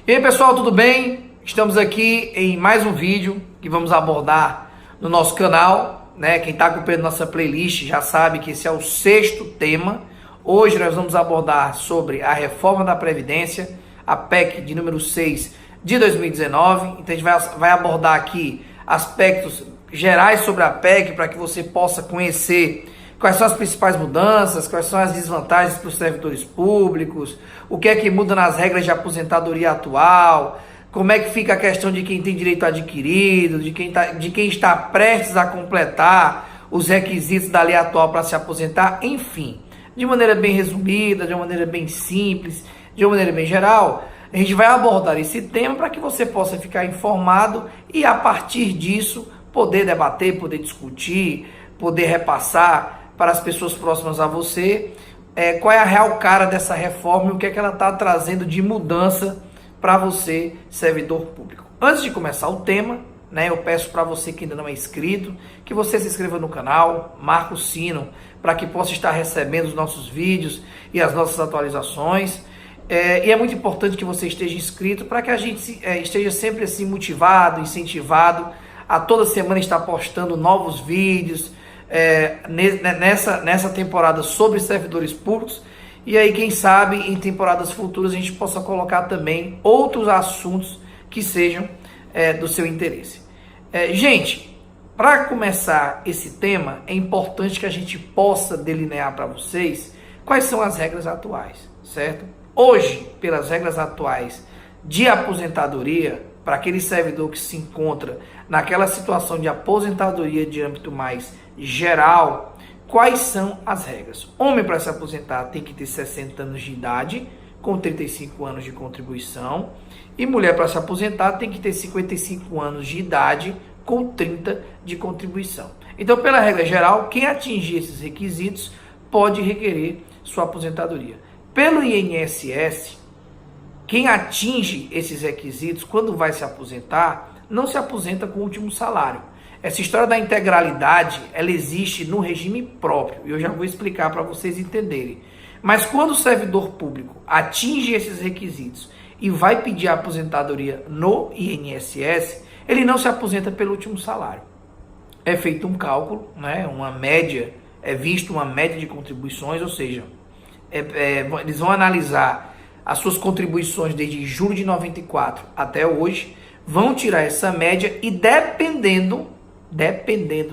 E aí pessoal, tudo bem? Estamos aqui em mais um vídeo que vamos abordar no nosso canal, né? Quem está acompanhando nossa playlist já sabe que esse é o 6º tema. Hoje nós vamos abordar sobre a reforma da Previdência, a PEC de número 6 de 2019. Então a gente vai abordar aqui aspectos gerais sobre a PEC para que você possa conhecer quais são as principais mudanças, quais são as desvantagens para os servidores públicos, o que é que muda nas regras de aposentadoria atual, como é que fica a questão de quem tem direito adquirido, de quem está prestes a completar os requisitos da lei atual para se aposentar, enfim. De maneira bem resumida, de uma maneira bem simples, de uma maneira bem geral, a gente vai abordar esse tema para que você possa ficar informado e, a partir disso, poder debater, poder discutir, poder repassar para as pessoas próximas a você qual é a real cara dessa reforma e o que é que ela está trazendo de mudança para você, servidor público. Antes de começar o tema, né, eu peço para você que ainda não é inscrito, que você se inscreva no canal, marque o sino para que possa estar recebendo os nossos vídeos e as nossas atualizações. E é muito importante que você esteja inscrito para que a gente esteja sempre assim motivado, incentivado a toda semana estar postando novos vídeos nessa temporada sobre servidores públicos. E aí, quem sabe, em temporadas futuras a gente possa colocar também outros assuntos que sejam do seu interesse. Gente, para começar esse tema, é importante que a gente possa delinear para vocês quais são as regras atuais, certo? Hoje, pelas regras atuais de aposentadoria, para aquele servidor que se encontra naquela situação de aposentadoria de âmbito mais geral, quais são as regras? Homem, para se aposentar, tem que ter 60 anos de idade, com 35 anos de contribuição, e mulher, para se aposentar, tem que ter 55 anos de idade, com 30 de contribuição. Então, pela regra geral, quem atingir esses requisitos pode requerer sua aposentadoria. Pelo INSS, quem atinge esses requisitos, quando vai se aposentar, não se aposenta com o último salário. Essa história da integralidade, ela existe no regime próprio, e eu já vou explicar para vocês entenderem. Mas quando o servidor público atinge esses requisitos e vai pedir a aposentadoria no INSS, ele não se aposenta pelo último salário. É feito um cálculo, né, uma média, é visto uma média de contribuições, ou seja, eles vão analisar as suas contribuições desde julho de 94 até hoje, vão tirar essa média e dependendo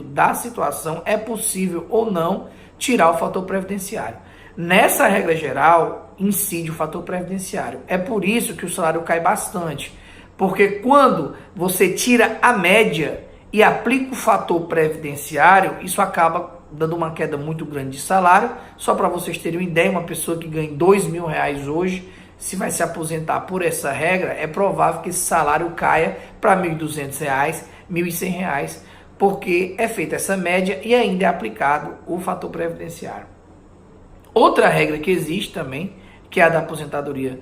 da situação, é possível ou não tirar o fator previdenciário. Nessa regra geral, incide o fator previdenciário. É por isso que o salário cai bastante, porque quando você tira a média e aplica o fator previdenciário, isso acaba dando uma queda muito grande de salário. Só para vocês terem uma ideia, uma pessoa que ganha R$2.000 hoje, se vai se aposentar por essa regra, é provável que esse salário caia para R$1.200, R$1.100, porque é feita essa média e ainda é aplicado o fator previdenciário. Outra regra que existe também, que é a da aposentadoria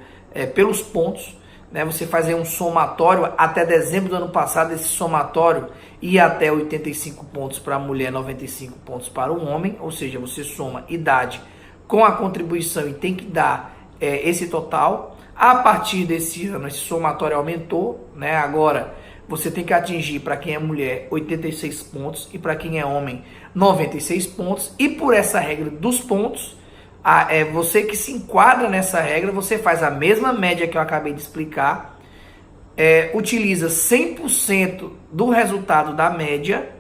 pelos pontos, né? Você faz aí um somatório, até dezembro do ano passado, esse somatório ia até 85 pontos para a mulher, 95 pontos para o homem, ou seja, você soma idade com a contribuição e tem que dar esse total. A partir desse ano, esse somatório aumentou, né? Agora você tem que atingir, para quem é mulher, 86 pontos e para quem é homem, 96 pontos. E por essa regra dos pontos, você que se enquadra nessa regra, você faz a mesma média que eu acabei de explicar, utiliza 100% do resultado da média,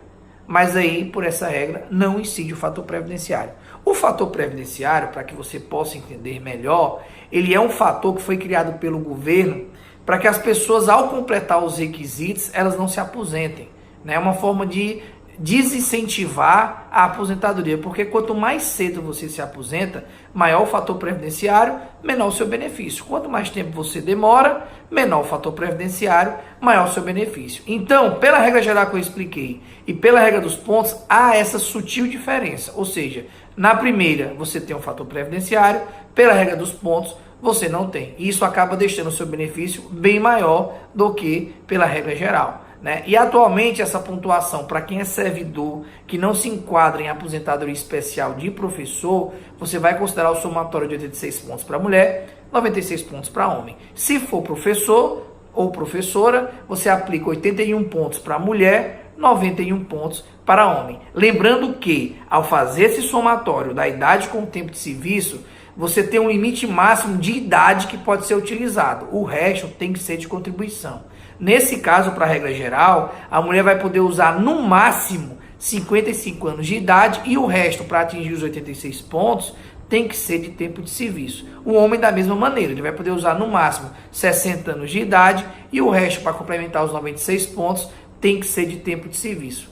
mas aí, por essa regra, não incide o fator previdenciário. O fator previdenciário, para que você possa entender melhor, ele é um fator que foi criado pelo governo para que as pessoas, ao completar os requisitos, elas não se aposentem. É uma forma de desincentivar a aposentadoria, porque quanto mais cedo você se aposenta, maior o fator previdenciário, menor o seu benefício. Quanto mais tempo você demora, menor o fator previdenciário, maior o seu benefício. Então, pela regra geral que eu expliquei e pela regra dos pontos, há essa sutil diferença. Ou seja, na primeira você tem um fator previdenciário, pela regra dos pontos você não tem. E isso acaba deixando o seu benefício bem maior do que pela regra geral. né? E atualmente essa pontuação para quem é servidor que não se enquadra em aposentadoria especial de professor, você vai considerar o somatório de 86 pontos para mulher, 96 pontos para homem. Se for professor ou professora, você aplica 81 pontos para mulher, 91 pontos para homem. Lembrando que, ao fazer esse somatório da idade com o tempo de serviço, você tem um limite máximo de idade que pode ser utilizado. O resto tem que ser de contribuição. Nesse caso, para a regra geral, a mulher vai poder usar no máximo 55 anos de idade e o resto, para atingir os 86 pontos, tem que ser de tempo de serviço. O homem, da mesma maneira, ele vai poder usar no máximo 60 anos de idade e o resto, para complementar os 96 pontos, tem que ser de tempo de serviço.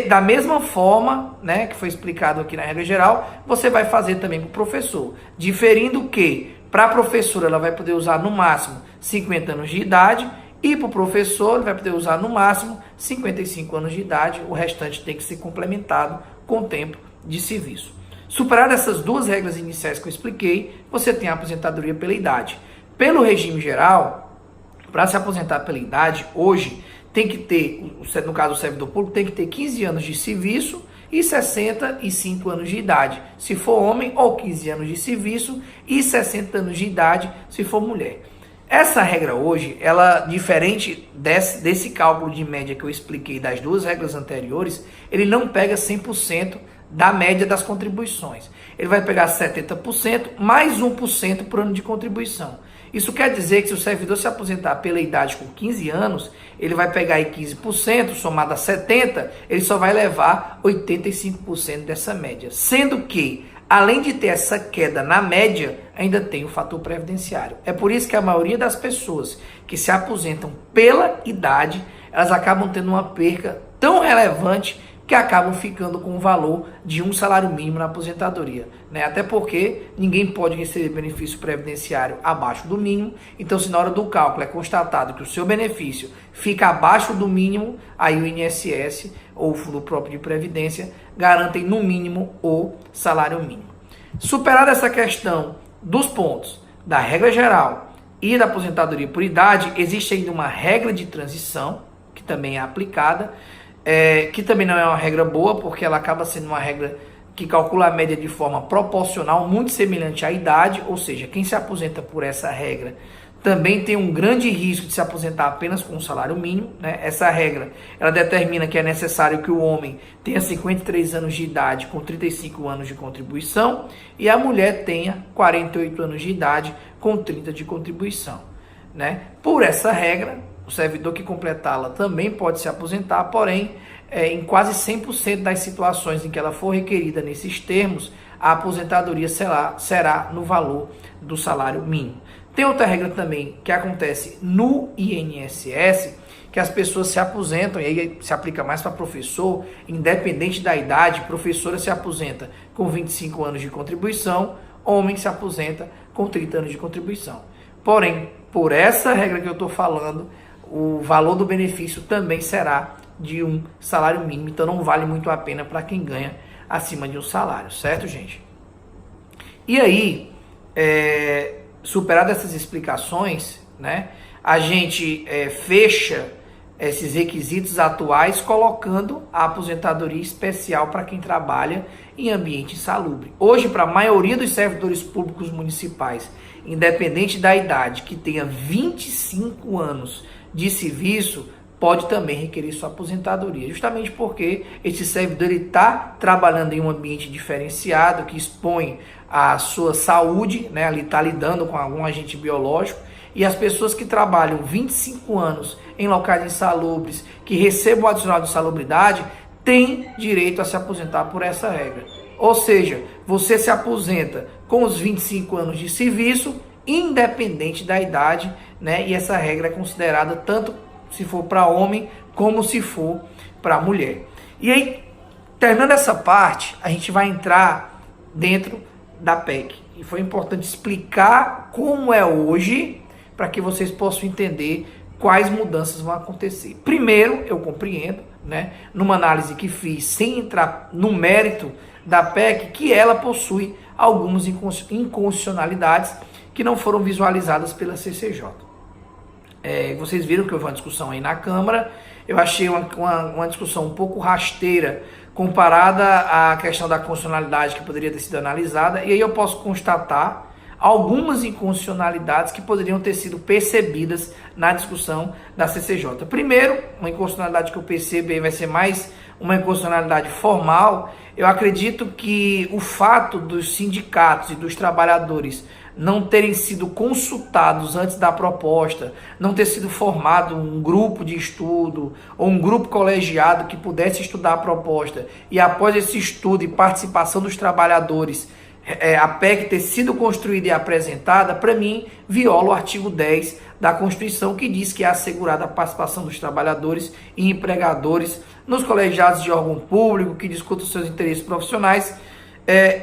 Da mesma forma, né, que foi explicado aqui na regra geral, você vai fazer também para o professor. Diferindo que, para a professora, ela vai poder usar no máximo 50 anos de idade e para o professor, ele vai poder usar no máximo 55 anos de idade. O restante tem que ser complementado com o tempo de serviço. Superadas essas duas regras iniciais que eu expliquei, você tem a aposentadoria pela idade. Pelo regime geral, para se aposentar pela idade, hoje, tem que ter, no caso do servidor público, tem que ter 15 anos de serviço e 65 anos de idade, se for homem, ou 15 anos de serviço e 60 anos de idade, se for mulher. Essa regra hoje, ela, diferente desse cálculo de média que eu expliquei das duas regras anteriores, ele não pega 100% da média das contribuições. Ele vai pegar 70% mais 1% por ano de contribuição. Isso quer dizer que se o servidor se aposentar pela idade com 15 anos, ele vai pegar aí 15%, somado a 70%, ele só vai levar 85% dessa média. Sendo que, além de ter essa queda na média, ainda tem o fator previdenciário. É por isso que a maioria das pessoas que se aposentam pela idade, elas acabam tendo uma perca tão relevante que acabam ficando com o valor de um salário mínimo na aposentadoria, né? Até porque ninguém pode receber benefício previdenciário abaixo do mínimo, então se na hora do cálculo é constatado que o seu benefício fica abaixo do mínimo, aí o INSS ou o Fundo Próprio de Previdência garantem no mínimo o salário mínimo. Superada essa questão dos pontos da regra geral e da aposentadoria por idade, existe ainda uma regra de transição, que também é aplicada, que também não é uma regra boa, porque ela acaba sendo uma regra que calcula a média de forma proporcional, muito semelhante à idade, ou seja, quem se aposenta por essa regra também tem um grande risco de se aposentar apenas com um salário mínimo, né? Essa regra, ela determina que é necessário que o homem tenha 53 anos de idade com 35 anos de contribuição e a mulher tenha 48 anos de idade com 30 de contribuição, né? Por essa regra, o servidor que completá-la também pode se aposentar, porém, em quase 100% das situações em que ela for requerida nesses termos, a aposentadoria será no valor do salário mínimo. Tem outra regra também que acontece no INSS, que as pessoas se aposentam, e aí se aplica mais para professor, independente da idade, professora se aposenta com 25 anos de contribuição, homem se aposenta com 30 anos de contribuição. Porém, por essa regra que eu estou falando, o valor do benefício também será de um salário mínimo, então não vale muito a pena para quem ganha acima de um salário, certo, gente? E aí, superadas essas explicações, né, a gente fecha esses requisitos atuais colocando a aposentadoria especial para quem trabalha em ambiente insalubre. Hoje, para a maioria dos servidores públicos municipais, independente da idade, que tenha 25 anos de serviço, pode também requerer sua aposentadoria, justamente porque esse servidor está trabalhando em um ambiente diferenciado, que expõe a sua saúde, né? Ele está lidando com algum agente biológico, e as pessoas que trabalham 25 anos em locais insalubres, que recebam o adicional de insalubridade, têm direito a se aposentar por essa regra. Ou seja, você se aposenta com os 25 anos de serviço, independente da idade, né? E essa regra é considerada tanto se for para homem como se for para mulher. E aí, terminando essa parte, a gente vai entrar dentro da PEC. E foi importante explicar como é hoje, para que vocês possam entender quais mudanças vão acontecer. Primeiro, eu compreendo, né, numa análise que fiz sem entrar no mérito da PEC, que ela possui algumas inconstitucionalidades que não foram visualizadas pela CCJ. Vocês viram que houve uma discussão aí na Câmara, eu achei uma discussão um pouco rasteira comparada à questão da constitucionalidade que poderia ter sido analisada, e aí eu posso constatar, algumas inconstitucionalidades que poderiam ter sido percebidas na discussão da CCJ. Primeiro, uma inconstitucionalidade que eu percebo aí vai ser mais uma inconstitucionalidade formal. Eu acredito que o fato dos sindicatos e dos trabalhadores não terem sido consultados antes da proposta, não ter sido formado um grupo de estudo ou um grupo colegiado que pudesse estudar a proposta, e após esse estudo e participação dos trabalhadores, a PEC ter sido construída e apresentada, para mim, viola o artigo 10 da Constituição, que diz que é assegurada a participação dos trabalhadores e empregadores nos colegiados de órgão público, que discutam seus interesses profissionais,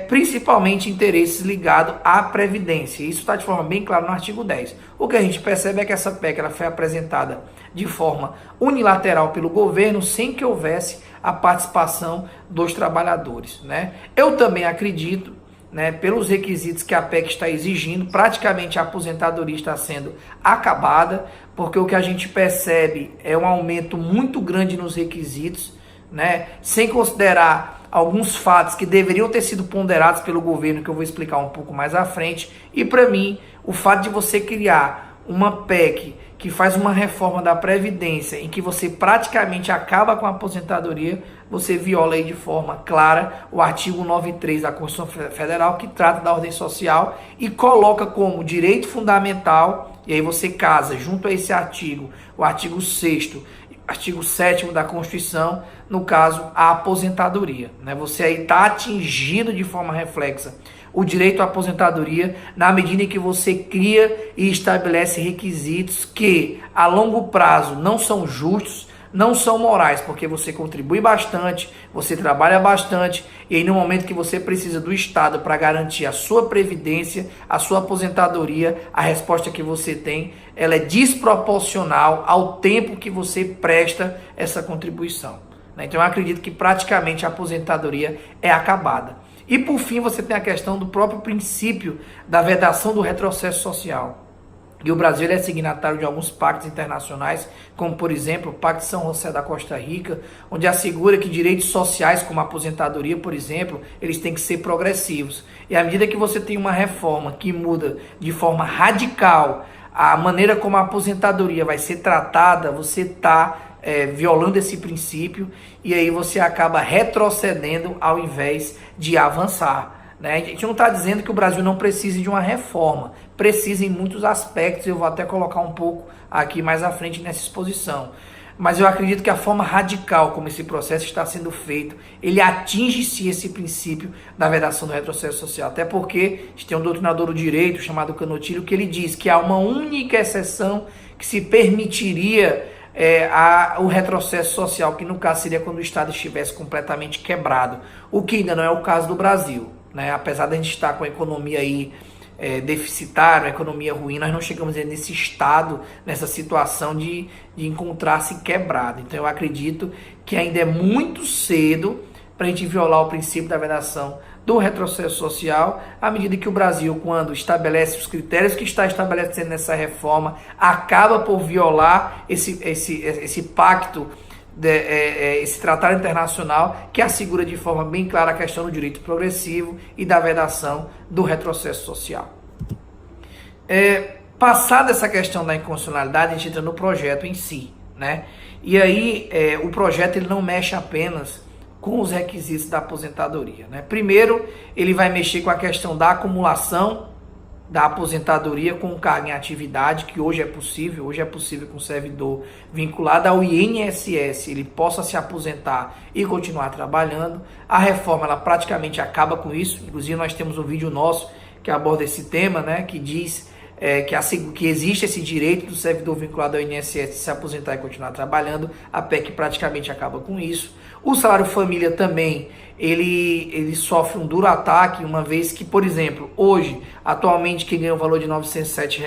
principalmente interesses ligados à Previdência. Isso está de forma bem clara no artigo 10. O que a gente percebe é que essa PEC ela foi apresentada de forma unilateral pelo governo, sem que houvesse a participação dos trabalhadores, né? Eu também acredito, né, pelos requisitos que a PEC está exigindo, praticamente a aposentadoria está sendo acabada, porque o que a gente percebe é um aumento muito grande nos requisitos, né, sem considerar alguns fatos que deveriam ter sido ponderados pelo governo, que eu vou explicar um pouco mais à frente. E para mim, o fato de você criar uma PEC que faz uma reforma da Previdência, em que você praticamente acaba com a aposentadoria, você viola aí de forma clara o artigo 93 da Constituição Federal, que trata da ordem social e coloca como direito fundamental, e aí você casa junto a esse artigo, o artigo 6º, artigo 7º da Constituição, no caso, a aposentadoria, né? Você aí está atingindo de forma reflexa o direito à aposentadoria na medida em que você cria e estabelece requisitos que a longo prazo não são justos, não são morais, porque você contribui bastante, você trabalha bastante, e aí no momento que você precisa do Estado para garantir a sua previdência, a sua aposentadoria, a resposta que você tem, ela é desproporcional ao tempo que você presta essa contribuição. Então eu acredito que praticamente a aposentadoria é acabada. E por fim você tem a questão do próprio princípio da vedação do retrocesso social. E o Brasil é signatário de alguns pactos internacionais, como por exemplo o Pacto de São José da Costa Rica, onde assegura que direitos sociais como a aposentadoria, por exemplo, eles têm que ser progressivos. E à medida que você tem uma reforma que muda de forma radical a maneira como a aposentadoria vai ser tratada, você está violando esse princípio, e aí você acaba retrocedendo ao invés de avançar, né? A gente não está dizendo que o Brasil não precise de uma reforma, precisa em muitos aspectos, eu vou até colocar um pouco aqui mais à frente nessa exposição, mas eu acredito que a forma radical como esse processo está sendo feito, ele atinge sim esse princípio da vedação do retrocesso social, até porque a gente tem um doutrinador do direito chamado Canotilho, que ele diz que há uma única exceção que se permitiria o retrocesso social, que no caso seria quando o Estado estivesse completamente quebrado, o que ainda não é o caso do Brasil, né? Apesar de a gente estar com a economia aí deficitária, a economia ruim, nós não chegamos nesse estado, nessa situação de encontrar-se quebrado. Então eu acredito que ainda é muito cedo para a gente violar o princípio da vedação do retrocesso social, à medida que o Brasil, quando estabelece os critérios que está estabelecendo nessa reforma, acaba por violar esse pacto, esse tratado internacional que assegura de forma bem clara a questão do direito progressivo e da vedação do retrocesso social. Passada essa questão da inconstitucionalidade, a gente entra no projeto em si, né? E aí o projeto ele não mexe apenas com os requisitos da aposentadoria, né? Primeiro, ele vai mexer com a questão da acumulação da aposentadoria com carga em atividade, que hoje é possível que um servidor vinculado ao INSS, ele possa se aposentar e continuar trabalhando. A reforma, ela praticamente acaba com isso, inclusive nós temos um vídeo nosso que aborda esse tema, né, que diz que existe esse direito do servidor vinculado ao INSS de se aposentar e continuar trabalhando. A PEC praticamente acaba com isso. O salário família também, ele sofre um duro ataque, uma vez que, por exemplo, hoje, atualmente, quem ganha o valor de R$ 907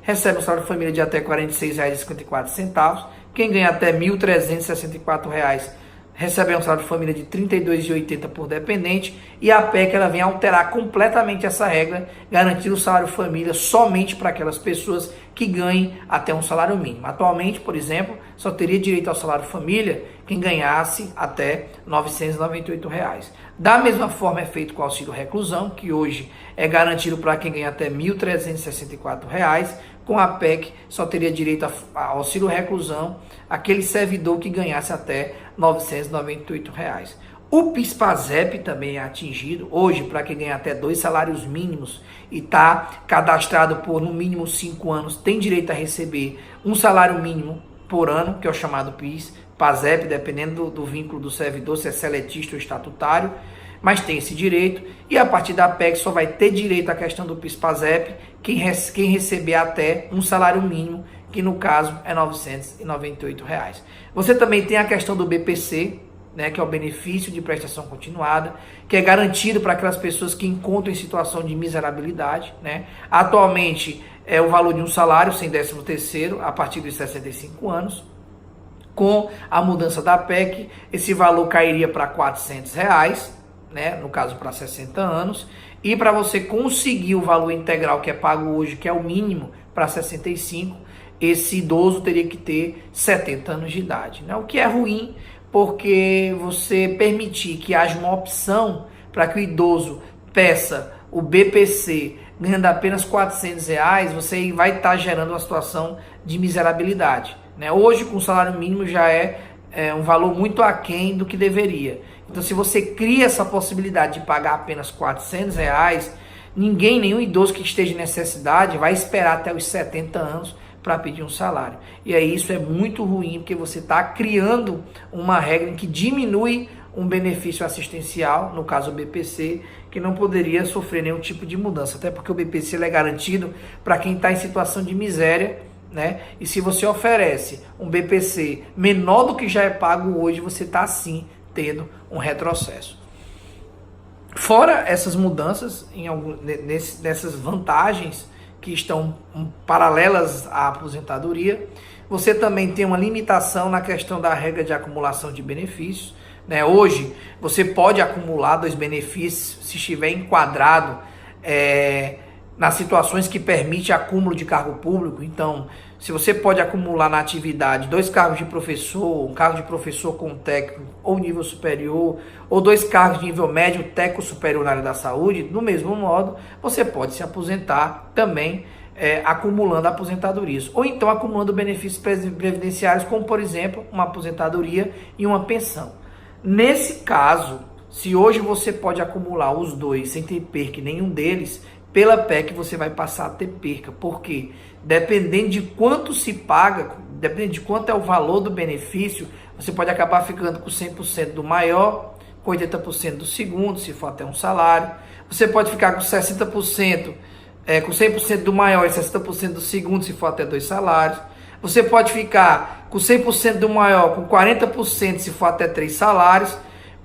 recebe um salário família de até R$ 46,54. Quem ganha até R$ 1.364 recebe um salário de família de R$ 32,80 por dependente, e a PEC ela vem alterar completamente essa regra, garantindo o salário família somente para aquelas pessoas que ganhe até um salário mínimo. Atualmente, por exemplo, só teria direito ao salário família quem ganhasse até R$ 998. Da mesma forma é feito com o auxílio reclusão, que hoje é garantido para quem ganha até R$ 1.364. Com a PEC, só teria direito ao auxílio reclusão aquele servidor que ganhasse até R$ 998. O PIS/PASEP também é atingido hoje para quem ganha até 2 salários mínimos e está cadastrado por no mínimo 5 anos, tem direito a receber um salário mínimo por ano, que é o chamado PIS/PASEP, dependendo do vínculo do servidor, se é seletista ou estatutário, mas tem esse direito. E a partir da PEC só vai ter direito à questão do PIS/PASEP quem receber até um salário mínimo, que no caso é R$ 998. Você também tem a questão do BPC, né, que é o benefício de prestação continuada, que é garantido para aquelas pessoas que encontram em situação de miserabilidade, né? Atualmente é o valor de um salário sem 13º a partir dos 65 anos. Com a mudança da PEC, esse valor cairia para R$ 400, né, no caso para 60 anos, e para você conseguir o valor integral que é pago hoje, que é o mínimo para 65, esse idoso teria que ter 70 anos de idade, né? O que é ruim, porque você permitir que haja uma opção para que o idoso peça o BPC ganhando apenas R$ 400, você vai estar gerando uma situação de miserabilidade, né? Hoje, com o salário mínimo, já é um valor muito aquém do que deveria. Então, se você cria essa possibilidade de pagar apenas R$ 400, nenhum idoso que esteja em necessidade vai esperar até os 70 anos para pedir um salário. E aí isso é muito ruim, porque você está criando uma regra que diminui um benefício assistencial, no caso o BPC, que não poderia sofrer nenhum tipo de mudança, até porque o BPC é garantido para quem está em situação de miséria, né? E se você oferece um BPC menor do que já é pago hoje, você está sim tendo um retrocesso. Fora essas mudanças, nessas vantagens que estão paralelas à aposentadoria, você também tem uma limitação na questão da regra de acumulação de benefícios, né? Hoje, você pode acumular 2 benefícios se estiver enquadrado nas situações que permite acúmulo de cargo público. Então, se você pode acumular na atividade 2 cargos de professor, um cargo de professor com técnico ou nível superior, ou 2 cargos de nível médio, técnico superior na área da saúde, do mesmo modo, você pode se aposentar também acumulando aposentadorias, ou então acumulando benefícios previdenciários, como por exemplo, uma aposentadoria e uma pensão. Nesse caso, se hoje você pode acumular os 2 sem ter perca em nenhum deles, pela PEC você vai passar a ter perca. Por quê? Dependendo de quanto se paga, dependendo de quanto é o valor do benefício, você pode acabar ficando com 100% do maior, com 80% do segundo, se for até um salário. Você pode ficar com 60%, com 100% do maior e 60% do segundo, se for até 2 salários. Você pode ficar com 100% do maior, com 40% se for até 3 salários,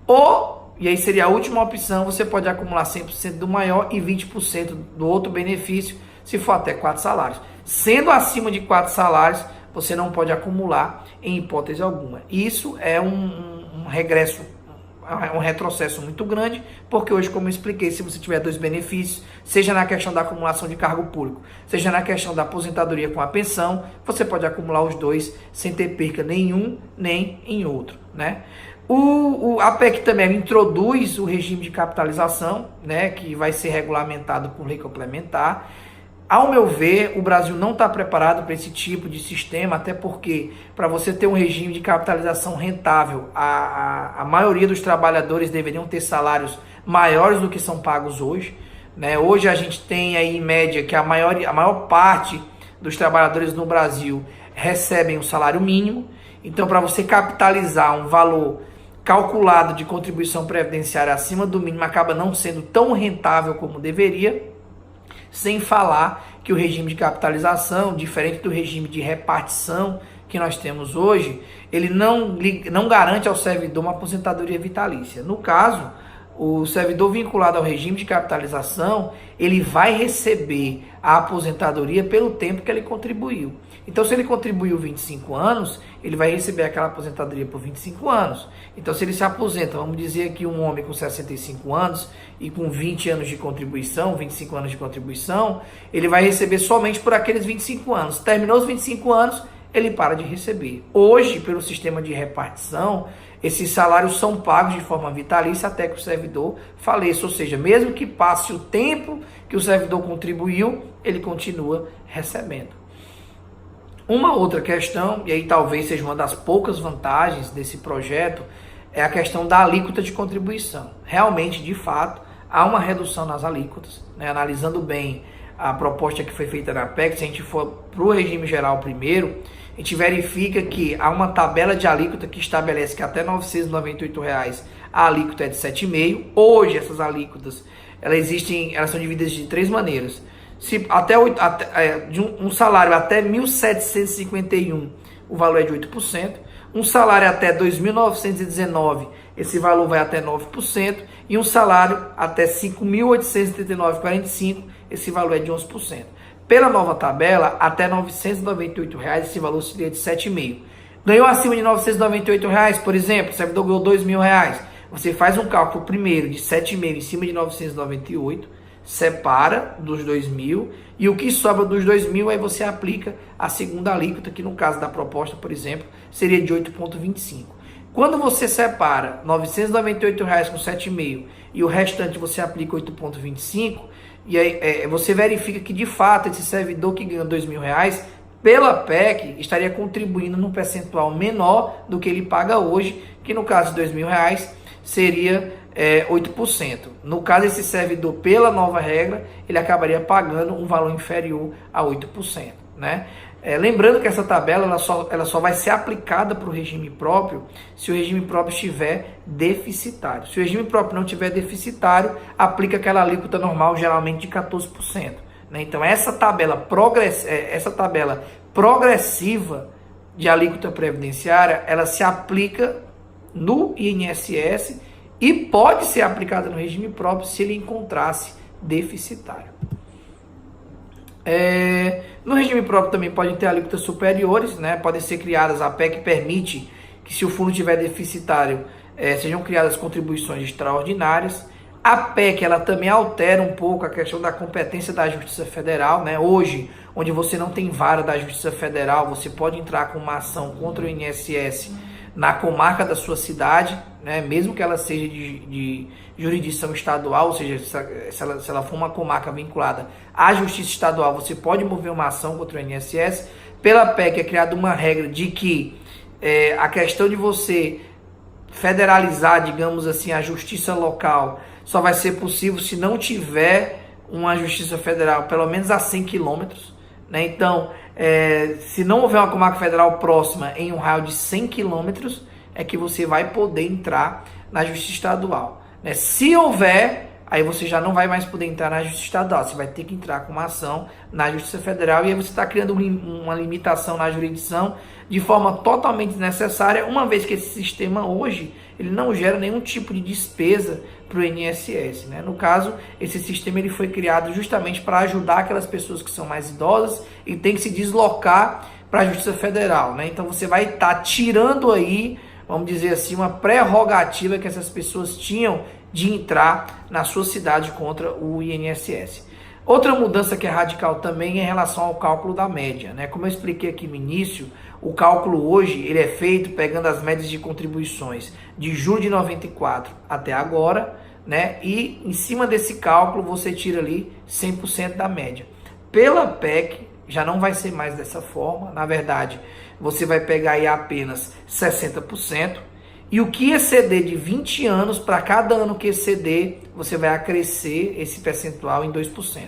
ou, e aí seria a última opção, você pode acumular 100% do maior e 20% do outro benefício, se for até 4 salários. Sendo acima de 4 salários, você não pode acumular em hipótese alguma. Isso é um regresso, um retrocesso muito grande, porque hoje, como eu expliquei, se você tiver 2 benefícios, seja na questão da acumulação de cargo público, seja na questão da aposentadoria com a pensão, você pode acumular os 2 sem ter perca nenhum nem em outro, né? A PEC também introduz o regime de capitalização, né, que vai ser regulamentado por lei complementar. Ao meu ver, o Brasil não está preparado para esse tipo de sistema, até porque para você ter um regime de capitalização rentável, a maioria dos trabalhadores deveriam ter salários maiores do que são pagos hoje, né? Hoje a gente tem aí em média que a maior parte dos trabalhadores no Brasil recebem o salário mínimo. Então, para você capitalizar um valor calculado de contribuição previdenciária acima do mínimo, acaba não sendo tão rentável como deveria, sem falar que o regime de capitalização, diferente do regime de repartição que nós temos hoje, ele não garante ao servidor uma aposentadoria vitalícia. No caso, o servidor vinculado ao regime de capitalização, ele vai receber a aposentadoria pelo tempo que ele contribuiu. Então, se ele contribuiu 25 anos, ele vai receber aquela aposentadoria por 25 anos. Então, se ele se aposenta, vamos dizer que um homem com 65 anos e com 20 anos de contribuição, 25 anos de contribuição, ele vai receber somente por aqueles 25 anos. Terminou os 25 anos, ele para de receber. Hoje, pelo sistema de repartição, esses salários são pagos de forma vitalícia até que o servidor faleça, ou seja, mesmo que passe o tempo que o servidor contribuiu, ele continua recebendo. Uma outra questão, e aí talvez seja uma das poucas vantagens desse projeto, é a questão da alíquota de contribuição. Realmente, de fato, há uma redução nas alíquotas, né? Analisando bem a proposta que foi feita na PEC, se a gente for para o regime geral primeiro, a gente verifica que há uma tabela de alíquota que estabelece que até R$ 998 a alíquota é de 7,5%. Hoje essas alíquotas elas são divididas de três maneiras. Se de um salário até 1.751, o valor é de 8%. Um salário até 2.919, esse valor vai até 9%. E um salário até 5.839,45, esse valor é de 11%. Pela nova tabela, até R$ 998, esse valor seria de 7,5%. Ganhou acima de R$ 998, por exemplo, o servidor ganhou R$ 2.000. Você faz um cálculo primeiro de 7,5% em cima de 998, separa dos 2.000 e o que sobra dos 2.000 aí você aplica a segunda alíquota, que no caso da proposta, por exemplo, seria de 8,25%. Quando você separa R$ 998 com 7,5% e o restante você aplica 8,25%, e aí você verifica que de fato esse servidor que ganha R$ 2.000 pela PEC estaria contribuindo num percentual menor do que ele paga hoje, que no caso de R$ 2.000 seria 8%. No caso desse servidor, pela nova regra, ele acabaria pagando um valor inferior a 8%, né? Lembrando que essa tabela ela só vai ser aplicada para o regime próprio se o regime próprio estiver deficitário. Se o regime próprio não estiver deficitário, aplica aquela alíquota normal, geralmente de 14%. Né? Então, essa tabela progressiva de alíquota previdenciária, ela se aplica no INSS e pode ser aplicada no regime próprio se ele encontrasse deficitário. No regime próprio também podem ter alíquotas superiores, né? Podem ser criadas, a PEC permite que, se o fundo estiver deficitário, sejam criadas contribuições extraordinárias. A PEC ela também altera um pouco a questão da competência da Justiça Federal, né? Hoje, onde você não tem vara da Justiça Federal, você pode entrar com uma ação contra o INSS na comarca da sua cidade, né? Mesmo que ela seja de jurisdição estadual, ou seja, se ela for uma comarca vinculada à Justiça Estadual, você pode mover uma ação contra o INSS. Pela PEC é criada uma regra de que a questão de você federalizar, digamos assim, a justiça local só vai ser possível se não tiver uma justiça federal pelo menos a 100 quilômetros, né? Então, se não houver uma comarca federal próxima em um raio de 100 quilômetros, é que você vai poder entrar na justiça estadual, né? Se houver, aí você já não vai mais poder entrar na justiça estadual, você vai ter que entrar com uma ação na justiça federal, e aí você está criando uma limitação na jurisdição de forma totalmente desnecessária, uma vez que esse sistema hoje ele não gera nenhum tipo de despesa para o INSS, né? No caso, esse sistema ele foi criado justamente para ajudar aquelas pessoas que são mais idosas e tem que se deslocar para a Justiça Federal, né? Então você vai estar tirando aí, vamos dizer assim, uma prerrogativa que essas pessoas tinham de entrar na sua cidade contra o INSS. Outra mudança que é radical também é em relação ao cálculo da média, né? Como eu expliquei aqui no início, o cálculo hoje ele é feito pegando as médias de contribuições de julho de 94 até agora, né? E em cima desse cálculo você tira ali 100% da média. Pela PEC já não vai ser mais dessa forma. Na verdade, você vai pegar aí apenas 60%. E o que exceder de 20 anos, para cada ano que exceder, você vai acrescer esse percentual em 2%.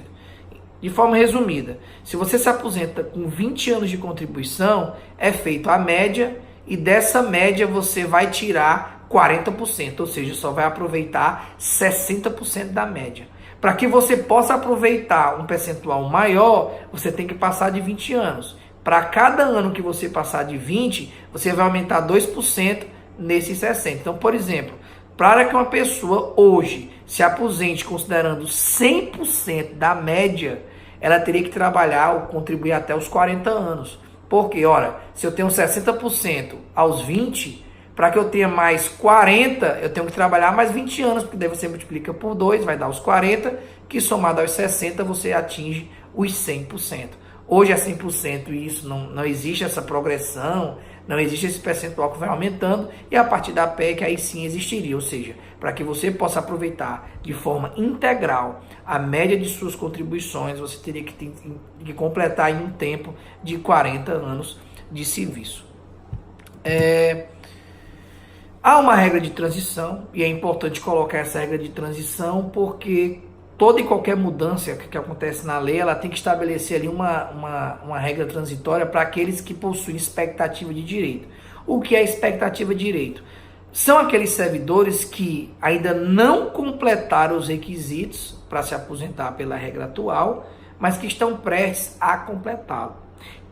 De forma resumida, se você se aposenta com 20 anos de contribuição, é feito a média e dessa média você vai tirar 40%, ou seja, só vai aproveitar 60% da média. Para que você possa aproveitar um percentual maior, você tem que passar de 20 anos. Para cada ano que você passar de 20, você vai aumentar 2% nesses 60. Então, por exemplo, Para que uma pessoa hoje se aposente considerando 100% da média, ela teria que trabalhar ou contribuir até os 40 anos. Porque, ora, se eu tenho 60% aos 20, para que eu tenha mais 40, eu tenho que trabalhar mais 20 anos, porque daí você multiplica por 2, vai dar os 40, que somado aos 60 você atinge os 100%. Hoje é 100% e isso não existe essa progressão, não existe esse percentual que vai aumentando, e a partir da PEC aí sim existiria, ou seja, para que você possa aproveitar de forma integral a média de suas contribuições, você teria que completar em um tempo de 40 anos de serviço. Há uma regra de transição, e é importante colocar essa regra de transição porque toda e qualquer mudança que acontece na lei, ela tem que estabelecer ali uma regra transitória para aqueles que possuem expectativa de direito. O que é expectativa de direito? São aqueles servidores que ainda não completaram os requisitos para se aposentar pela regra atual, mas que estão prestes a completá-lo.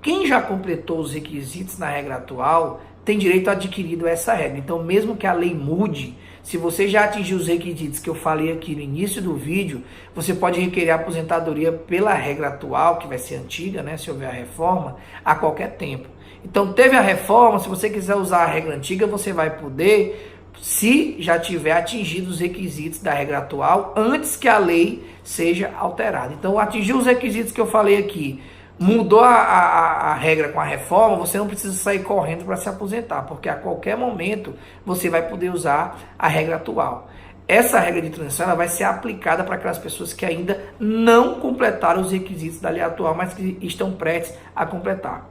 Quem já completou os requisitos na regra atual tem direito adquirido a essa regra. Então, mesmo que a lei mude, se você já atingiu os requisitos que eu falei aqui no início do vídeo, você pode requerer a aposentadoria pela regra atual, que vai ser antiga, né, se houver a reforma, a qualquer tempo. Então, teve a reforma, se você quiser usar a regra antiga, você vai poder, se já tiver atingido os requisitos da regra atual, antes que a lei seja alterada. Então, atingiu os requisitos que eu falei aqui, mudou a regra com a reforma, você não precisa sair correndo para se aposentar, porque a qualquer momento você vai poder usar a regra atual. Essa regra de transição ela vai ser aplicada para aquelas pessoas que ainda não completaram os requisitos da lei atual, mas que estão prestes a completar.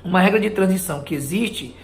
Uma regra de transição que existe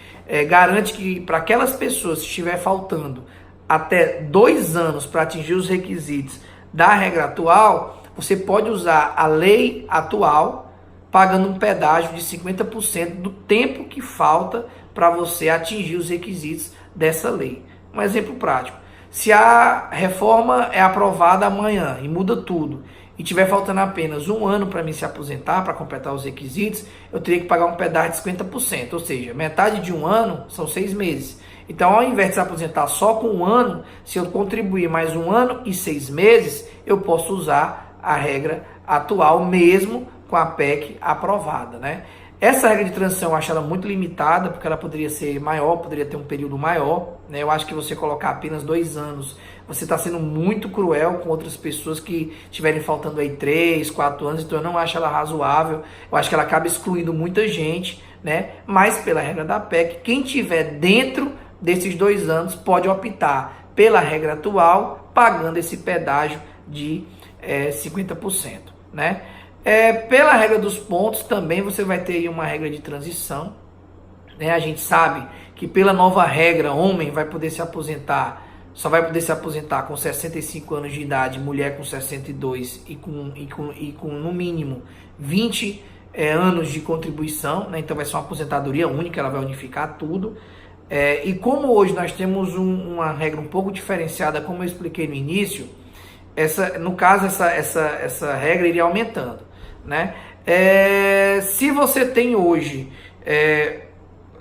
garante que para aquelas pessoas que estiver faltando até 2 anos para atingir os requisitos da regra atual, você pode usar a lei atual pagando um pedágio de 50% do tempo que falta para você atingir os requisitos dessa lei. Um exemplo prático. Se a reforma é aprovada amanhã e muda tudo, e tiver faltando apenas 1 ano para mim se aposentar, para completar os requisitos, eu teria que pagar um pedágio de 50%, ou seja, metade de 1 ano são 6 meses. Então, ao invés de se aposentar só com 1 ano, se eu contribuir mais 1 ano e 6 meses, eu posso usar a regra atual mesmo com a PEC aprovada, né? Essa regra de transição eu acho ela muito limitada, porque ela poderia ser maior, poderia ter um período maior, né? Eu acho que você colocar apenas 2 anos, você está sendo muito cruel com outras pessoas que estiverem faltando aí 3, 4 anos, então eu não acho ela razoável, eu acho que ela acaba excluindo muita gente, né? Mas pela regra da PEC, quem tiver dentro desses 2 anos pode optar pela regra atual, pagando esse pedágio de 50%, né? Pela regra dos pontos também você vai ter uma regra de transição, né? A gente sabe que pela nova regra, homem vai poder se aposentar, só vai poder se aposentar com 65 anos de idade, mulher com 62 e com no mínimo 20 anos de contribuição, né? Então vai ser uma aposentadoria única, ela vai unificar tudo. E como hoje nós temos uma regra um pouco diferenciada, como eu expliquei no início, no caso essa regra iria aumentando, né? Se você tem hoje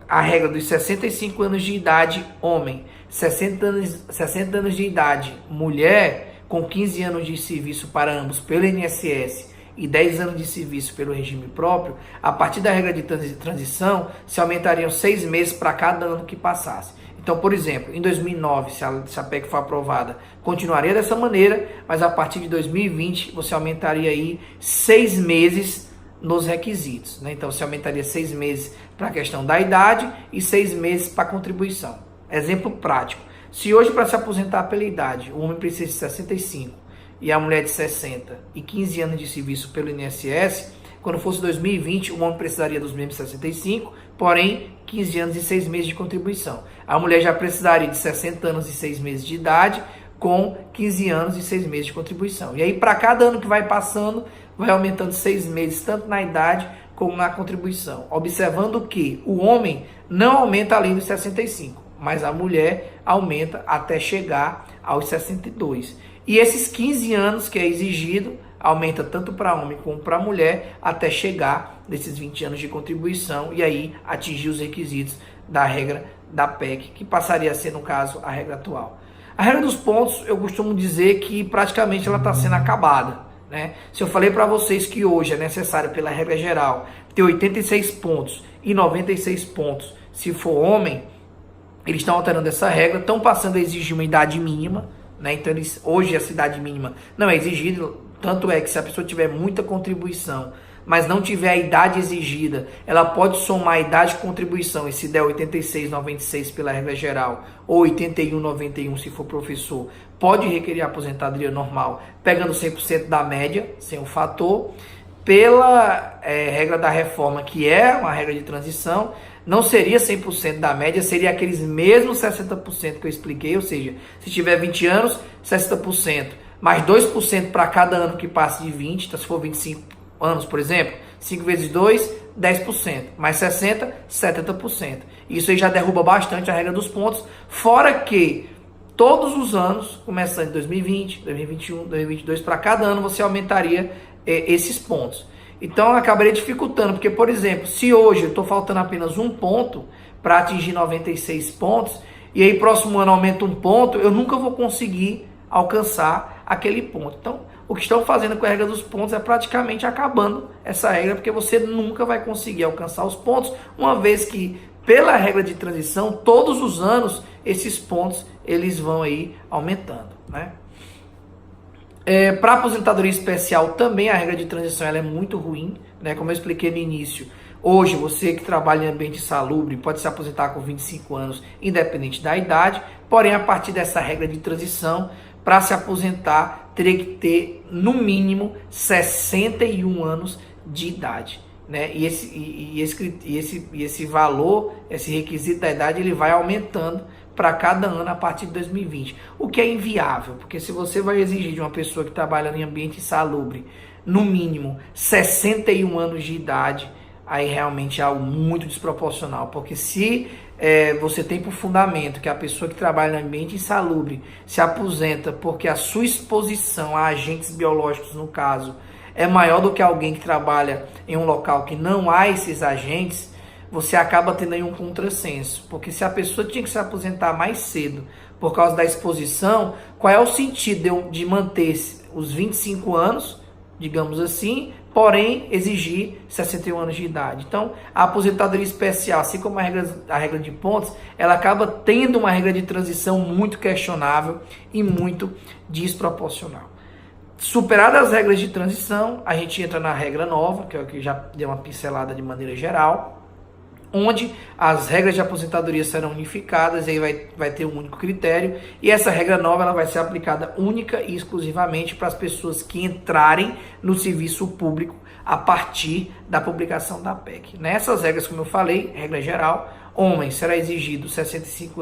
a regra dos 65 anos de idade homem, 60 anos de idade mulher, com 15 anos de serviço para ambos pelo INSS e 10 anos de serviço pelo regime próprio, a partir da regra de transição se aumentariam 6 meses para cada ano que passasse. Então, por exemplo, em 2009, se a PEC for aprovada, continuaria dessa maneira, mas a partir de 2020 você aumentaria aí 6 meses nos requisitos, né? Então, você aumentaria 6 meses para a questão da idade e 6 meses para a contribuição. Exemplo prático. Se hoje, para se aposentar pela idade, o homem precisa de 65 e a mulher de 60 e 15 anos de serviço pelo INSS, quando fosse 2020, o homem precisaria dos mesmos 65, porém 15 anos e 6 meses de contribuição. A mulher já precisaria de 60 anos e 6 meses de idade, com 15 anos e 6 meses de contribuição. E aí, para cada ano que vai passando, vai aumentando 6 meses, tanto na idade como na contribuição. Observando que o homem não aumenta além dos 65, mas a mulher aumenta até chegar aos 62. E esses 15 anos que é exigido, aumenta tanto para homem como para mulher, até chegar nesses 20 anos de contribuição e aí atingir os requisitos da regra da PEC, que passaria a ser, no caso, a regra atual. A regra dos pontos, eu costumo dizer que praticamente ela está sendo acabada, né? Se eu falei para vocês que hoje é necessário, pela regra geral, ter 86 pontos e 96 pontos se for homem, eles estão alterando essa regra, estão passando a exigir uma idade mínima, né? Então hoje essa idade mínima não é exigida, tanto é que se a pessoa tiver muita contribuição, mas não tiver a idade exigida, ela pode somar a idade de contribuição, e se der 86, 96 pela regra geral, ou 81, 91 se for professor, pode requerer aposentadoria normal, pegando 100% da média, sem o fator. Pela regra da reforma, que é uma regra de transição, não seria 100% da média, seria aqueles mesmos 60% que eu expliquei, ou seja, se tiver 20 anos, 60%, mais 2% para cada ano que passe de 20, então se for 25 anos, por exemplo, 5 vezes 2, 10%, mais 60, 70%. Isso aí já derruba bastante a regra dos pontos, fora que todos os anos, começando em 2020, 2021, 2022, para cada ano você aumentaria esses pontos. Então eu acabaria dificultando, porque, por exemplo, se hoje eu estou faltando apenas um ponto para atingir 96 pontos, e aí próximo ano aumenta um ponto, eu nunca vou conseguir alcançar aquele ponto. Então, o que estão fazendo com a regra dos pontos é praticamente acabando essa regra, porque você nunca vai conseguir alcançar os pontos, uma vez que, pela regra de transição, todos os anos, esses pontos eles vão aí aumentando, né? Para aposentadoria especial também a regra de transição ela é muito ruim, né? Como eu expliquei no início, hoje você que trabalha em ambiente insalubre pode se aposentar com 25 anos, independente da idade, porém a partir dessa regra de transição, para se aposentar teria que ter no mínimo 61 anos de idade, né? E esse valor, esse requisito da idade, ele vai aumentando para cada ano a partir de 2020, o que é inviável, porque se você vai exigir de uma pessoa que trabalha em ambiente insalubre, no mínimo 61 anos de idade, aí realmente é algo muito desproporcional, porque se você tem por fundamento que a pessoa que trabalha em ambiente insalubre se aposenta porque a sua exposição a agentes biológicos, no caso, é maior do que alguém que trabalha em um local que não há esses agentes, você acaba tendo aí um contrassenso, porque se a pessoa tinha que se aposentar mais cedo por causa da exposição, qual é o sentido de manter os 25 anos, digamos assim, porém exigir 61 anos de idade? Então, a aposentadoria especial, assim como a regra de pontos, ela acaba tendo uma regra de transição muito questionável e muito desproporcional. Superadas as regras de transição, a gente entra na regra nova, que é o que já deu uma pincelada de maneira geral, onde as regras de aposentadoria serão unificadas, e aí vai ter um único critério, e essa regra nova ela vai ser aplicada única e exclusivamente para as pessoas que entrarem no serviço público a partir da publicação da PEC. Nessas regras, como eu falei, regra geral, homem será exigido 65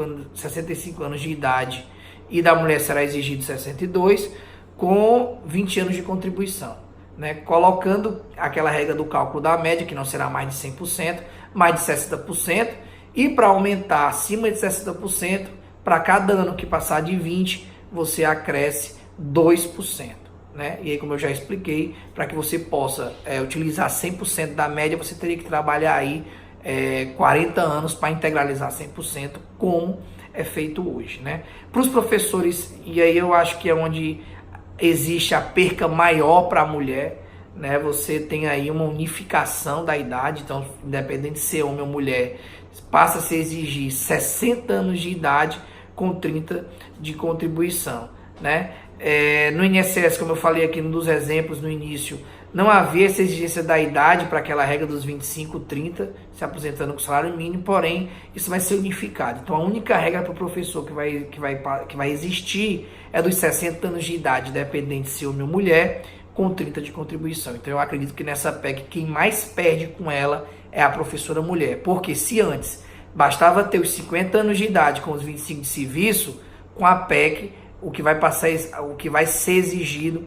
anos de idade e da mulher será exigido 62, com 20 anos de contribuição, né? Colocando aquela regra do cálculo da média, que não será mais de 100%, mais de 60%, e para aumentar acima de 60%, para cada ano que passar de 20%, você acresce 2%. Né? E aí, como eu já expliquei, para que você possa utilizar 100% da média, você teria que trabalhar aí 40 anos para integralizar 100%, como é feito hoje. Né? Para os professores, e aí eu acho que é onde existe a perca maior para a mulher, né? Você tem aí uma unificação da idade, então independente de ser homem ou mulher, passa a se exigir 60 anos de idade com 30 de contribuição, né? No INSS, como eu falei aqui num dos exemplos no início, não havia essa exigência da idade para aquela regra dos 25, 30, se aposentando com salário mínimo, porém isso vai ser unificado. Então a única regra para o professor que vai existir é dos 60 anos de idade, independente de ser homem ou mulher, com 30 de contribuição. Então eu acredito que nessa PEC quem mais perde com ela é a professora mulher, porque se antes bastava ter os 50 anos de idade com os 25 de serviço, com a PEC o que vai ser exigido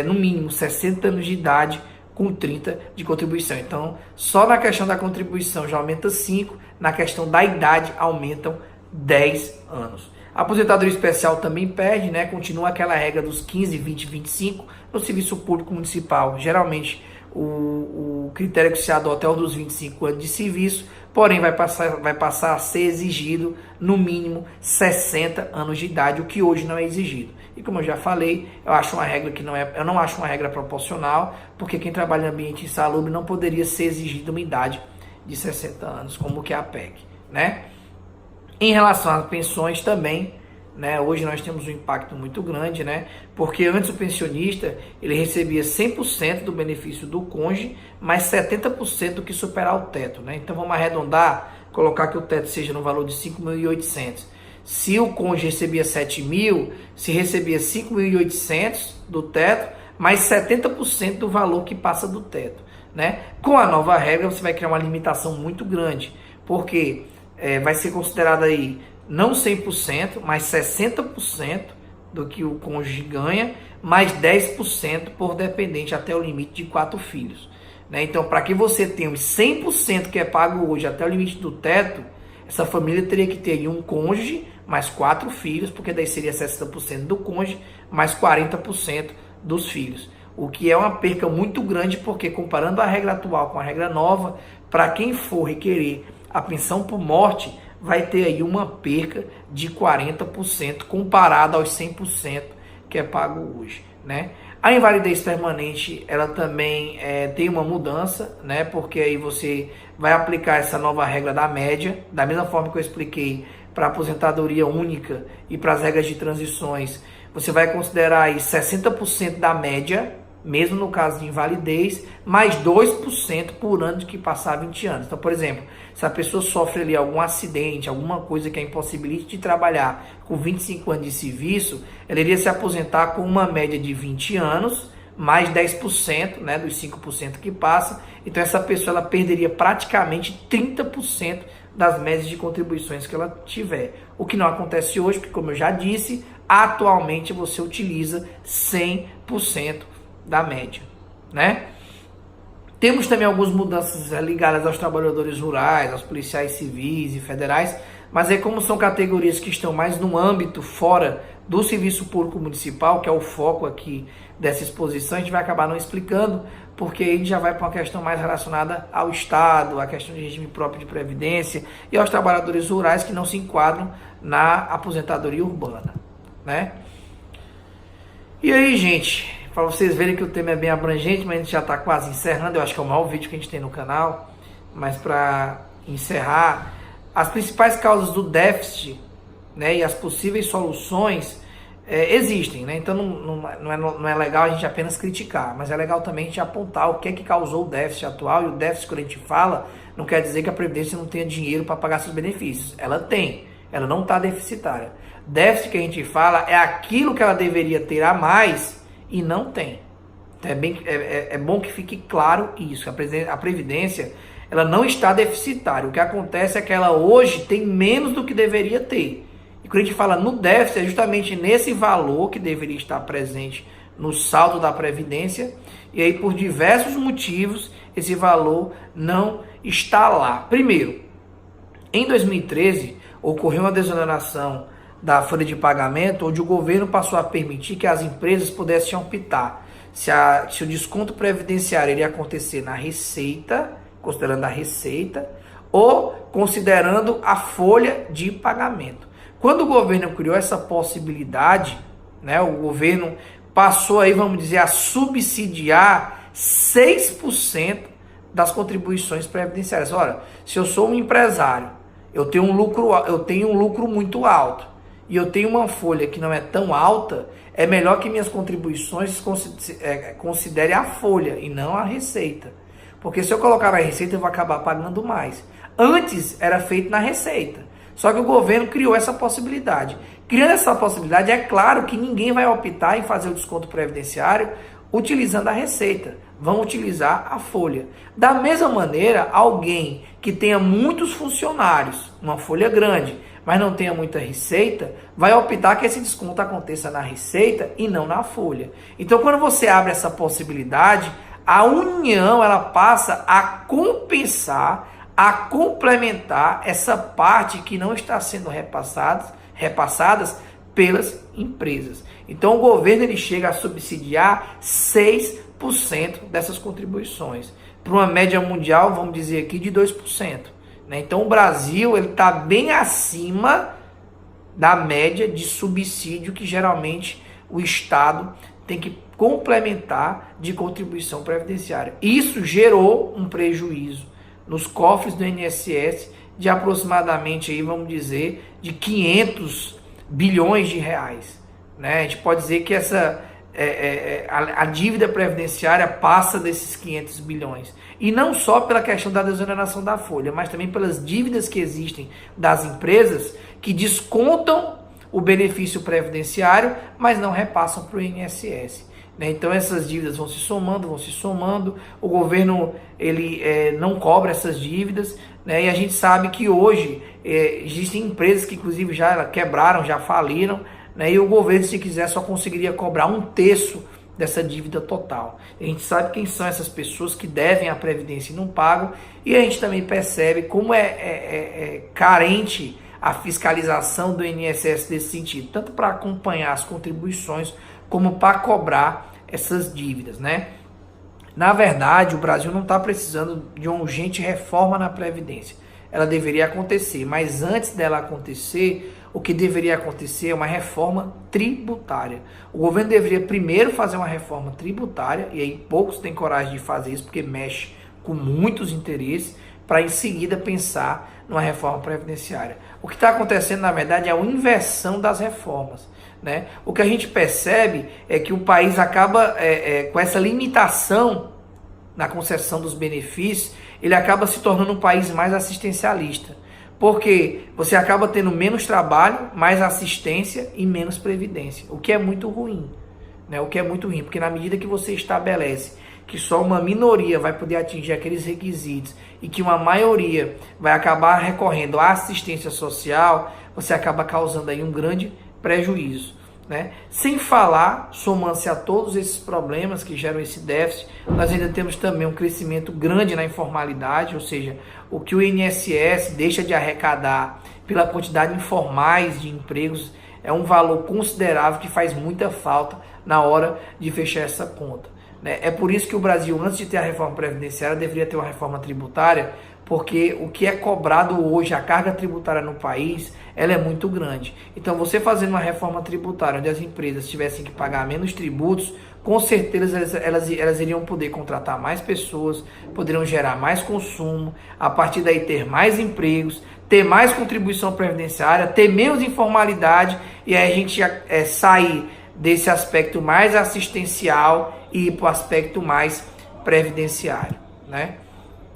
no mínimo 60 anos de idade com 30 de contribuição. Então só na questão da contribuição já aumenta 5, na questão da idade aumentam 10 anos. A aposentadoria especial também perde, né? Continua aquela regra dos 15, 20, 25 no serviço público municipal. Geralmente o critério que se adota é o dos 25 anos de serviço, porém vai passar a ser exigido no mínimo 60 anos de idade, o que hoje não é exigido. E como eu já falei, eu não acho uma regra proporcional, porque quem trabalha em ambiente insalubre não poderia ser exigido uma idade de 60 anos, como que é a PEC, né? Em relação às pensões também, né, hoje nós temos um impacto muito grande, né, porque antes o pensionista ele recebia 100% do benefício do cônjuge, mais 70% do que superar o teto, né? Então vamos arredondar, colocar que o teto seja no valor de 5.800. Se o cônjuge recebia 7.000, se recebia 5.800 do teto, mais 70% do valor que passa do teto, né? Com a nova regra você vai criar uma limitação muito grande, porque vai ser considerado aí não 100%, mas 60% do que o cônjuge ganha, mais 10% por dependente até o limite de 4 filhos. Né? Então, para que você tenha os 100% que é pago hoje até o limite do teto, essa família teria que ter um cônjuge mais 4 filhos, porque daí seria 60% do cônjuge, mais 40% dos filhos. O que é uma perca muito grande, porque comparando a regra atual com a regra nova, para quem for requerer a pensão por morte, vai ter aí uma perca de 40% comparado aos 100% que é pago hoje, né? A invalidez permanente, ela também tem uma mudança, né? Porque aí você vai aplicar essa nova regra da média, da mesma forma que eu expliquei para a aposentadoria única e para as regras de transições, você vai considerar aí 60% da média, mesmo no caso de invalidez, mais 2% por ano de que passar 20 anos. Então, por exemplo, se a pessoa sofre ali algum acidente, alguma coisa que a impossibilite de trabalhar com 25 anos de serviço, ela iria se aposentar com uma média de 20 anos, mais 10%, né, dos 5% que passa. Então, essa pessoa ela perderia praticamente 30% das médias de contribuições que ela tiver. O que não acontece hoje, porque, como eu já disse, atualmente você utiliza 100% da média, né? Temos também algumas mudanças ligadas aos trabalhadores rurais, aos policiais civis e federais, mas como são categorias que estão mais no âmbito fora do serviço público municipal, que é o foco aqui dessa exposição, a gente vai acabar não explicando, porque aí já vai para uma questão mais relacionada ao Estado, a questão de regime próprio de previdência e aos trabalhadores rurais que não se enquadram na aposentadoria urbana, né? E aí, gente, para vocês verem que o tema é bem abrangente, mas a gente já está quase encerrando, eu acho que é o maior vídeo que a gente tem no canal, mas para encerrar, as principais causas do déficit, né, e as possíveis soluções existem, né? Então não é legal a gente apenas criticar, mas é legal também a gente apontar o que é que causou o déficit atual, e o déficit que a gente fala não quer dizer que a Previdência não tenha dinheiro para pagar seus benefícios, ela tem, ela não está deficitária. Déficit que a gente fala é aquilo que ela deveria ter a mais e não tem. Então é bom que fique claro isso. A Previdência ela não está deficitária. O que acontece é que ela hoje tem menos do que deveria ter. E quando a gente fala no déficit, é justamente nesse valor que deveria estar presente no saldo da Previdência. E aí, por diversos motivos, esse valor não está lá. Primeiro, em 2013, ocorreu uma desoneração da folha de pagamento, onde o governo passou a permitir que as empresas pudessem optar se o desconto previdenciário iria acontecer na receita, considerando a receita, ou considerando a folha de pagamento. Quando o governo criou essa possibilidade, né, o governo passou aí, vamos dizer, a subsidiar 6% das contribuições previdenciárias. Ora, se eu sou um empresário, eu tenho um lucro muito alto, e eu tenho uma folha que não é tão alta, é melhor que minhas contribuições considerem a folha e não a receita. Porque se eu colocar na receita, eu vou acabar pagando mais. Antes era feito na receita. Só que o governo criou essa possibilidade. Criando essa possibilidade, é claro que ninguém vai optar em fazer o desconto previdenciário utilizando a receita. Vão utilizar a folha. Da mesma maneira, alguém que tenha muitos funcionários, uma folha grande, mas não tenha muita receita, vai optar que esse desconto aconteça na receita e não na folha. Então, quando você abre essa possibilidade, a União ela passa a compensar, a complementar essa parte que não está sendo repassadas pelas empresas. Então, o governo ele chega a subsidiar 6% 4% dessas contribuições, para uma média mundial, vamos dizer aqui, de 2%. Né? Então o Brasil está bem acima da média de subsídio que geralmente o Estado tem que complementar de contribuição previdenciária. Isso gerou um prejuízo nos cofres do INSS de aproximadamente, aí, vamos dizer, de 500 bilhões de reais. Né? A gente pode dizer que a dívida previdenciária passa desses 500 bilhões. E não só pela questão da desoneração da folha, mas também pelas dívidas que existem das empresas que descontam o benefício previdenciário, mas não repassam para o INSS. Né? Então essas dívidas vão se somando, o governo ele não cobra essas dívidas, né? E a gente sabe que hoje existem empresas que inclusive já quebraram, já faliram, né? E o governo, se quiser, só conseguiria cobrar 1/3 dessa dívida total. A gente sabe quem são essas pessoas que devem a Previdência e não pagam, e a gente também percebe como é carente a fiscalização do INSS nesse sentido, tanto para acompanhar as contribuições, como para cobrar essas dívidas, né? Na verdade, o Brasil não está precisando de uma urgente reforma na Previdência. Ela deveria acontecer, mas antes dela acontecer, o que deveria acontecer é uma reforma tributária. O governo deveria primeiro fazer uma reforma tributária, e aí poucos têm coragem de fazer isso, porque mexe com muitos interesses, para em seguida pensar numa reforma previdenciária. O que está acontecendo, na verdade, é uma inversão das reformas. Né? O que a gente percebe é que o país acaba, com essa limitação na concessão dos benefícios, ele acaba se tornando um país mais assistencialista. Porque você acaba tendo menos trabalho, mais assistência e menos previdência, o que é muito ruim. Né? O que é muito ruim, porque na medida que você estabelece que só uma minoria vai poder atingir aqueles requisitos e que uma maioria vai acabar recorrendo à assistência social, você acaba causando aí um grande prejuízo. Né? Sem falar, somando-se a todos esses problemas que geram esse déficit, nós ainda temos também um crescimento grande na informalidade, ou seja, o que o INSS deixa de arrecadar pela quantidade informais de empregos é um valor considerável que faz muita falta na hora de fechar essa conta. Né? É por isso que o Brasil, antes de ter a reforma previdenciária, deveria ter uma reforma tributária, porque o que é cobrado hoje, a carga tributária no país, ela é muito grande. Então, você fazendo uma reforma tributária onde as empresas tivessem que pagar menos tributos, com certeza elas iriam poder contratar mais pessoas, poderiam gerar mais consumo, a partir daí ter mais empregos, ter mais contribuição previdenciária, ter menos informalidade, e aí a gente sair desse aspecto mais assistencial e ir para o aspecto mais previdenciário. Né?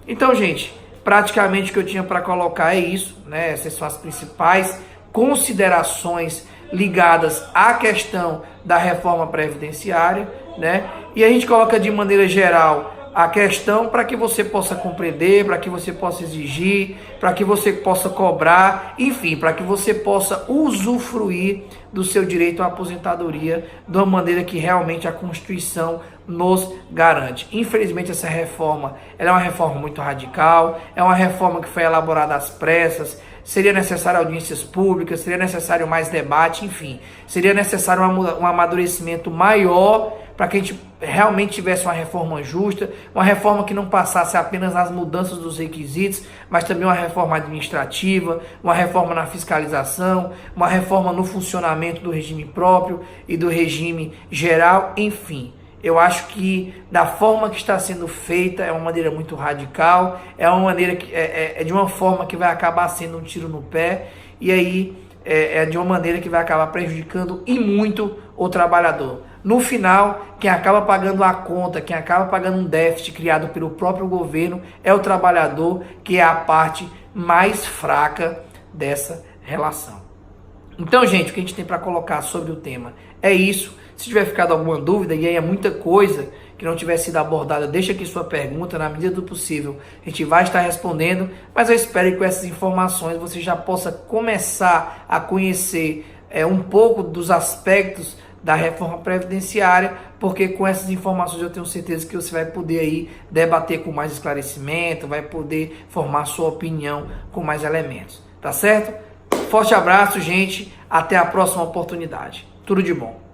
Então, gente, praticamente o que eu tinha para colocar é isso, né? Essas são as principais considerações ligadas à questão da reforma previdenciária, né? E a gente coloca de maneira geral a questão para que você possa compreender, para que você possa exigir, para que você possa cobrar, enfim, para que você possa usufruir do seu direito à aposentadoria de uma maneira que realmente a Constituição nos garante. Infelizmente, essa reforma ela é uma reforma muito radical, é uma reforma que foi elaborada às pressas, seria necessário audiências públicas, seria necessário mais debate, enfim, seria necessário um amadurecimento maior para que a gente realmente tivesse uma reforma justa, uma reforma que não passasse apenas nas mudanças dos requisitos, mas também uma reforma administrativa, uma reforma na fiscalização, uma reforma no funcionamento do regime próprio e do regime geral, enfim. Eu acho que da forma que está sendo feita é uma maneira muito radical, é uma maneira que é de uma forma que vai acabar sendo um tiro no pé, e aí é de uma maneira que vai acabar prejudicando e muito o trabalhador. No final, quem acaba pagando a conta, quem acaba pagando um déficit criado pelo próprio governo é o trabalhador, que é a parte mais fraca dessa relação. Então, gente, o que a gente tem para colocar sobre o tema é isso. Se tiver ficado alguma dúvida, e aí é muita coisa que não tiver sido abordada, deixa aqui sua pergunta, na medida do possível a gente vai estar respondendo, mas eu espero que com essas informações você já possa começar a conhecer um pouco dos aspectos da reforma previdenciária, porque com essas informações eu tenho certeza que você vai poder aí debater com mais esclarecimento, vai poder formar sua opinião com mais elementos, tá certo? Forte abraço, gente, até a próxima oportunidade. Tudo de bom.